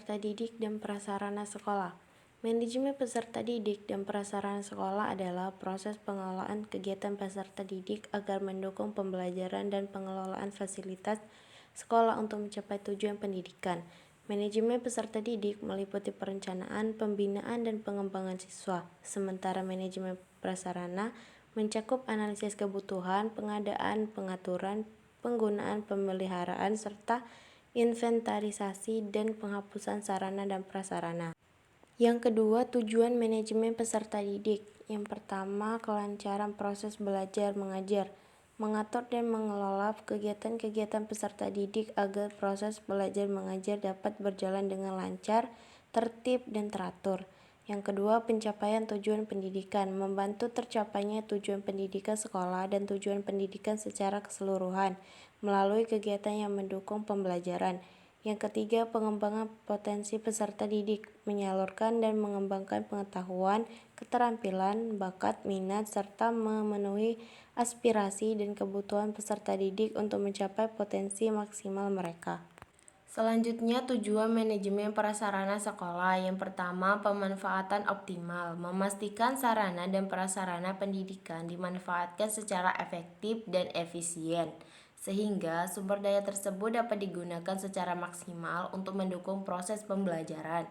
peserta didik dan prasarana sekolah. Manajemen peserta didik dan prasarana sekolah adalah proses pengelolaan kegiatan peserta didik agar mendukung pembelajaran dan pengelolaan fasilitas sekolah untuk mencapai tujuan pendidikan. Manajemen peserta didik meliputi perencanaan, pembinaan, dan pengembangan siswa, sementara manajemen prasarana mencakup analisis kebutuhan, pengadaan, pengaturan, penggunaan, pemeliharaan, serta inventarisasi dan penghapusan sarana dan prasarana. Yang kedua, tujuan manajemen peserta didik. Yang pertama, kelancaran proses belajar mengajar, mengatur dan mengelola kegiatan-kegiatan peserta didik agar proses belajar mengajar dapat berjalan dengan lancar, tertib, dan teratur. Yang kedua, pencapaian tujuan pendidikan, membantu tercapainya tujuan pendidikan sekolah dan tujuan pendidikan secara keseluruhan melalui kegiatan yang mendukung pembelajaran. Yang ketiga, pengembangan potensi peserta didik, menyalurkan dan mengembangkan pengetahuan, keterampilan, bakat, minat, serta memenuhi aspirasi dan kebutuhan peserta didik untuk mencapai potensi maksimal mereka. Selanjutnya, tujuan manajemen prasarana sekolah. Yang pertama, pemanfaatan optimal, memastikan sarana dan prasarana pendidikan dimanfaatkan secara efektif dan efisien, sehingga sumber daya tersebut dapat digunakan secara maksimal untuk mendukung proses pembelajaran.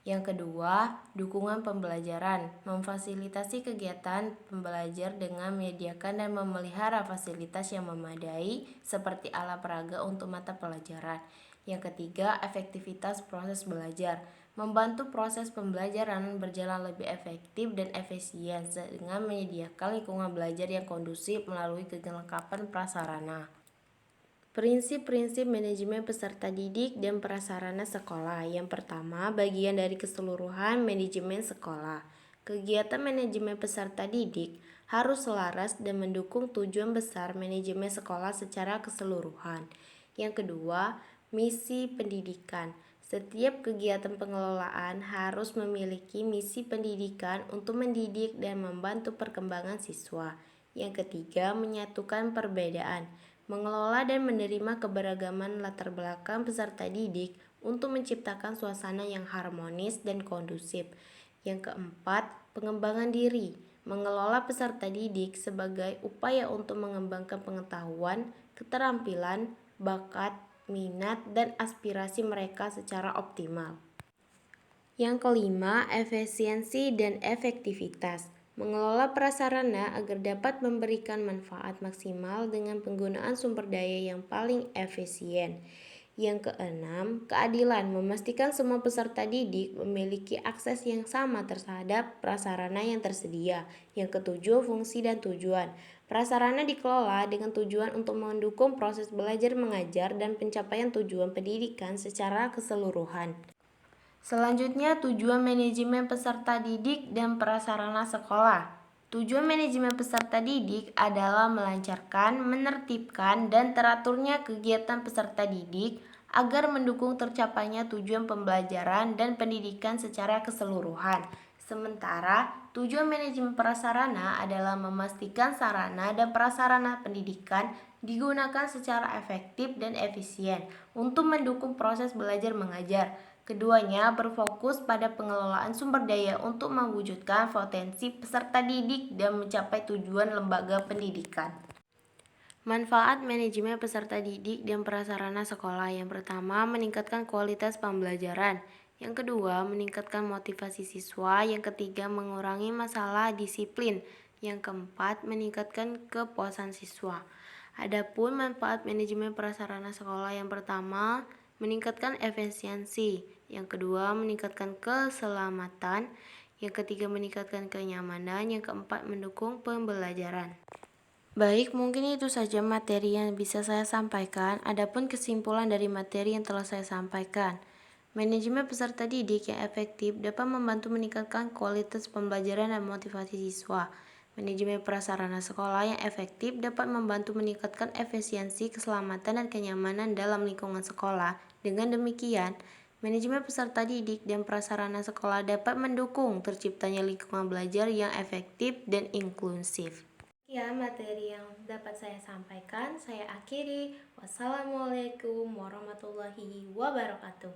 Yang kedua, dukungan pembelajaran, memfasilitasi kegiatan pembelajar dengan menyediakan dan memelihara fasilitas yang memadai seperti alat peraga untuk mata pelajaran. Yang ketiga, efektivitas proses belajar, membantu proses pembelajaran berjalan lebih efektif dan efisien dengan menyediakan lingkungan belajar yang kondusif melalui kelengkapan prasarana. Prinsip-prinsip manajemen peserta didik dan prasarana sekolah. Yang pertama, bagian dari keseluruhan manajemen sekolah. Kegiatan manajemen peserta didik harus selaras dan mendukung tujuan besar manajemen sekolah secara keseluruhan. Yang kedua, misi pendidikan. Setiap kegiatan pengelolaan harus memiliki misi pendidikan untuk mendidik dan membantu perkembangan siswa. Yang ketiga, menyatukan perbedaan, mengelola dan menerima keberagaman latar belakang peserta didik untuk menciptakan suasana yang harmonis dan kondusif. Yang keempat, pengembangan diri, mengelola peserta didik sebagai upaya untuk mengembangkan pengetahuan, keterampilan, bakat, minat, dan aspirasi mereka secara optimal. Yang kelima, efisiensi dan efektivitas, mengelola prasarana agar dapat memberikan manfaat maksimal dengan penggunaan sumber daya yang paling efisien. Yang keenam, keadilan, memastikan semua peserta didik memiliki akses yang sama terhadap prasarana yang tersedia. Yang ketujuh, fungsi dan tujuan. Prasarana dikelola dengan tujuan untuk mendukung proses belajar mengajar dan pencapaian tujuan pendidikan secara keseluruhan. Selanjutnya, tujuan manajemen peserta didik dan prasarana sekolah. Tujuan manajemen peserta didik adalah melancarkan, menertibkan, dan teraturnya kegiatan peserta didik agar mendukung tercapainya tujuan pembelajaran dan pendidikan secara keseluruhan. Sementara, tujuan manajemen prasarana adalah memastikan sarana dan prasarana pendidikan digunakan secara efektif dan efisien untuk mendukung proses belajar mengajar. Keduanya berfokus pada pengelolaan sumber daya untuk mewujudkan potensi peserta didik dan mencapai tujuan lembaga pendidikan. Manfaat manajemen peserta didik dan prasarana sekolah. Yang pertama, meningkatkan kualitas pembelajaran. Yang kedua, meningkatkan motivasi siswa. Yang ketiga, mengurangi masalah disiplin. Yang keempat, meningkatkan kepuasan siswa. Adapun manfaat manajemen prasarana sekolah, yang pertama, meningkatkan efisiensi. Yang kedua, meningkatkan keselamatan. Yang ketiga, meningkatkan kenyamanan. Yang keempat, mendukung pembelajaran. Baik, mungkin itu saja materi yang bisa saya sampaikan. Adapun kesimpulan dari materi yang telah saya sampaikan. Manajemen peserta didik yang efektif dapat membantu meningkatkan kualitas pembelajaran dan motivasi siswa. Manajemen prasarana sekolah yang efektif dapat membantu meningkatkan efisiensi, keselamatan, dan kenyamanan dalam lingkungan sekolah. Dengan demikian, manajemen peserta didik dan prasarana sekolah dapat mendukung terciptanya lingkungan belajar yang efektif dan inklusif. Sekian materi yang dapat saya sampaikan. Saya akhiri. Wassalamualaikum warahmatullahi wabarakatuh.